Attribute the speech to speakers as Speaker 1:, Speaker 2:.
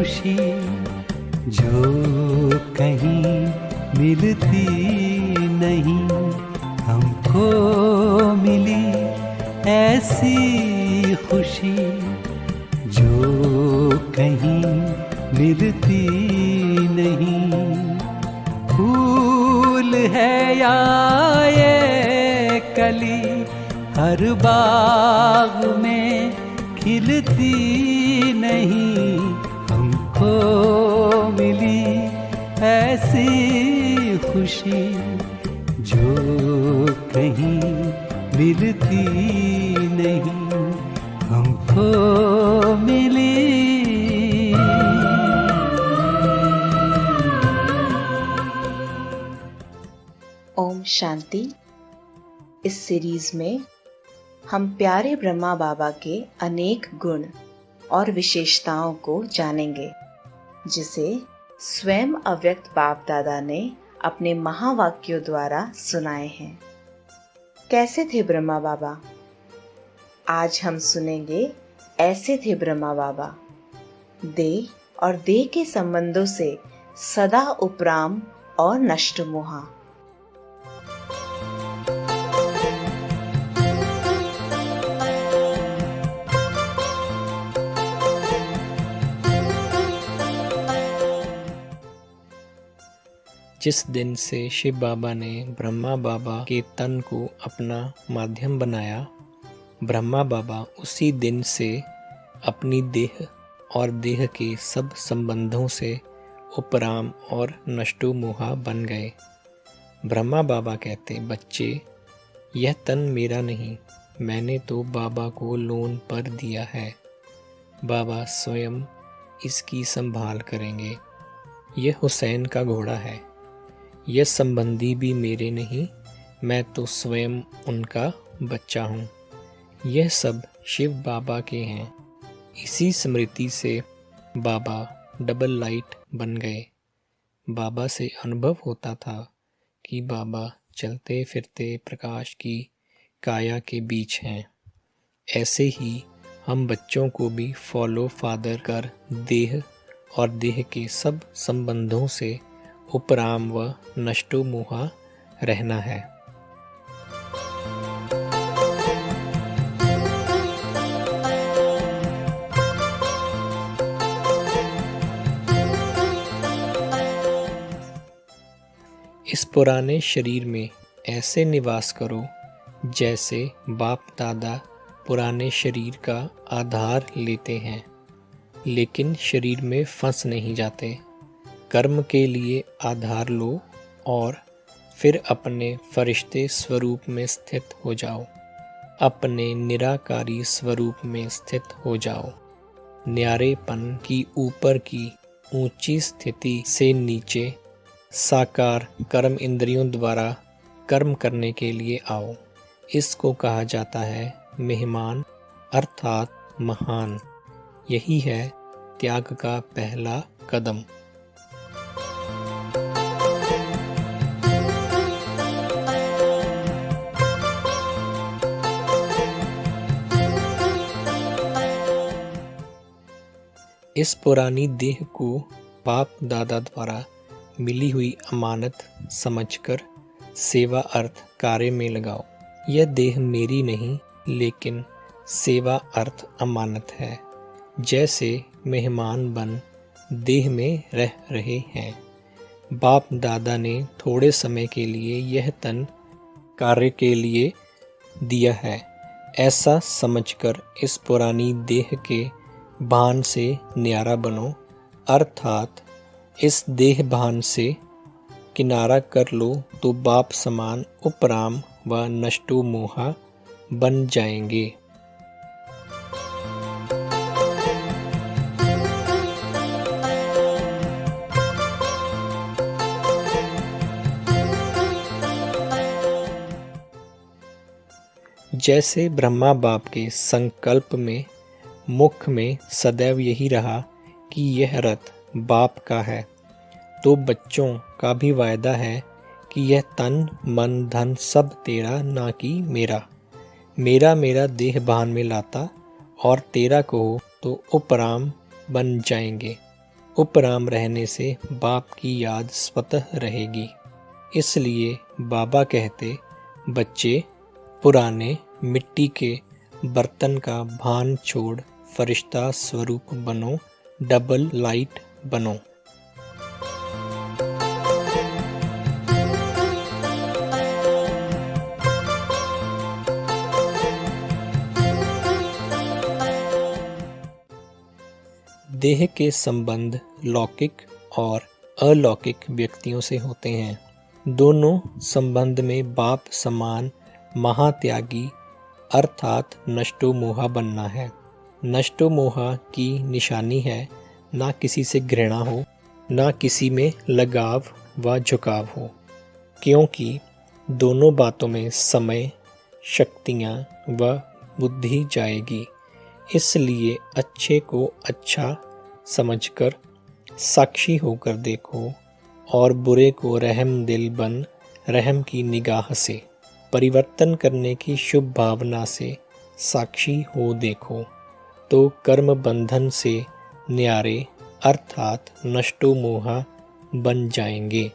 Speaker 1: खुशी जो कहीं मिलती नहीं, हमको मिली ऐसी खुशी जो कहीं मिलती नहीं। फूल है या ये कली हर बाग में खिलती नहीं, हमको मिली ऐसी खुशी जो कहीं मिलती नहीं, हमको मिली।
Speaker 2: ओम शांति। इस सीरीज में हम प्यारे ब्रह्मा बाबा के अनेक गुण और विशेषताओं को जानेंगे, जिसे स्वयं अव्यक्त बाप दादा ने अपने महावाक्यों द्वारा सुनाए हैं। कैसे थे ब्रह्मा बाबा? आज हम सुनेंगे ऐसे थे ब्रह्मा बाबा। देह और देह के संबंधों से सदा उपराम और नष्ट मोहा।
Speaker 3: जिस दिन से शिव बाबा ने ब्रह्मा बाबा के तन को अपना माध्यम बनाया, ब्रह्मा बाबा उसी दिन से अपनी देह और देह के सब संबंधों से उपराम और नष्टो मोहा बन गए। ब्रह्मा बाबा कहते, बच्चे, यह तन मेरा नहीं, मैंने तो बाबा को लोन पर दिया है। बाबा स्वयं इसकी संभाल करेंगे। यह हुसैन का घोड़ा है। यह संबंधी भी मेरे नहीं, मैं तो स्वयं उनका बच्चा हूँ। यह सब शिव बाबा के हैं। इसी स्मृति से बाबा डबल लाइट बन गए। बाबा से अनुभव होता था कि बाबा चलते फिरते प्रकाश की काया के बीच हैं। ऐसे ही हम बच्चों को भी फॉलो फादर कर देह और देह के सब संबंधों से उपराम व नष्टो मोहा रहना है। इस पुराने शरीर में ऐसे निवास करो जैसे बाप दादा पुराने शरीर का आधार लेते हैं, लेकिन शरीर में फंस नहीं जाते। कर्म के लिए आधार लो और फिर अपने फरिश्ते स्वरूप में स्थित हो जाओ। अपने निराकारी स्वरूप में स्थित हो जाओ। न्यारेपन की ऊपर की ऊंची स्थिति से नीचे साकार कर्म इंद्रियों द्वारा कर्म करने के लिए आओ। इसको कहा जाता है मेहमान अर्थात महान। यही है त्याग का पहला कदम। इस पुरानी देह को बाप दादा द्वारा मिली हुई अमानत समझकर सेवा अर्थ कार्य में लगाओ। यह देह मेरी नहीं, लेकिन सेवा अर्थ अमानत है। जैसे मेहमान बन देह में रह रहे हैं। बाप दादा ने थोड़े समय के लिए यह तन कार्य के लिए दिया है। ऐसा समझकर इस पुरानी देह के भान से न्यारा बनो, अर्थात इस देह भान से किनारा कर लो तो बाप समान उपराम व नष्टो मोहा बन जाएंगे। जैसे ब्रह्मा बाप के संकल्प में मुख में सदैव यही रहा कि यह रथ बाप का है, तो बच्चों का भी वायदा है कि यह तन मन धन सब तेरा, ना कि मेरा। मेरा मेरा देह भान में लाता और तेरा कहो तो उपराम बन जाएंगे। उपराम रहने से बाप की याद स्वतः रहेगी। इसलिए बाबा कहते, बच्चे पुराने मिट्टी के बर्तन का भान छोड़ फरिश्ता स्वरूप बनो, डबल लाइट बनो। देह के संबंध लौकिक और अलौकिक व्यक्तियों से होते हैं। दोनों संबंध में बाप समान महात्यागी अर्थात नष्टो मोहा बनना है। नष्टो मोहा की निशानी है ना किसी से घृणा हो, ना किसी में लगाव व झुकाव हो, क्योंकि दोनों बातों में समय, शक्तियाँ व बुद्धि जाएगी। इसलिए अच्छे को अच्छा समझकर साक्षी होकर देखो और बुरे को रहम दिल बन रहम की निगाह से परिवर्तन करने की शुभ भावना से साक्षी हो देखो, तो कर्म बंधन से न्यारे अर्थात नष्टो मोहा बन जाएंगे।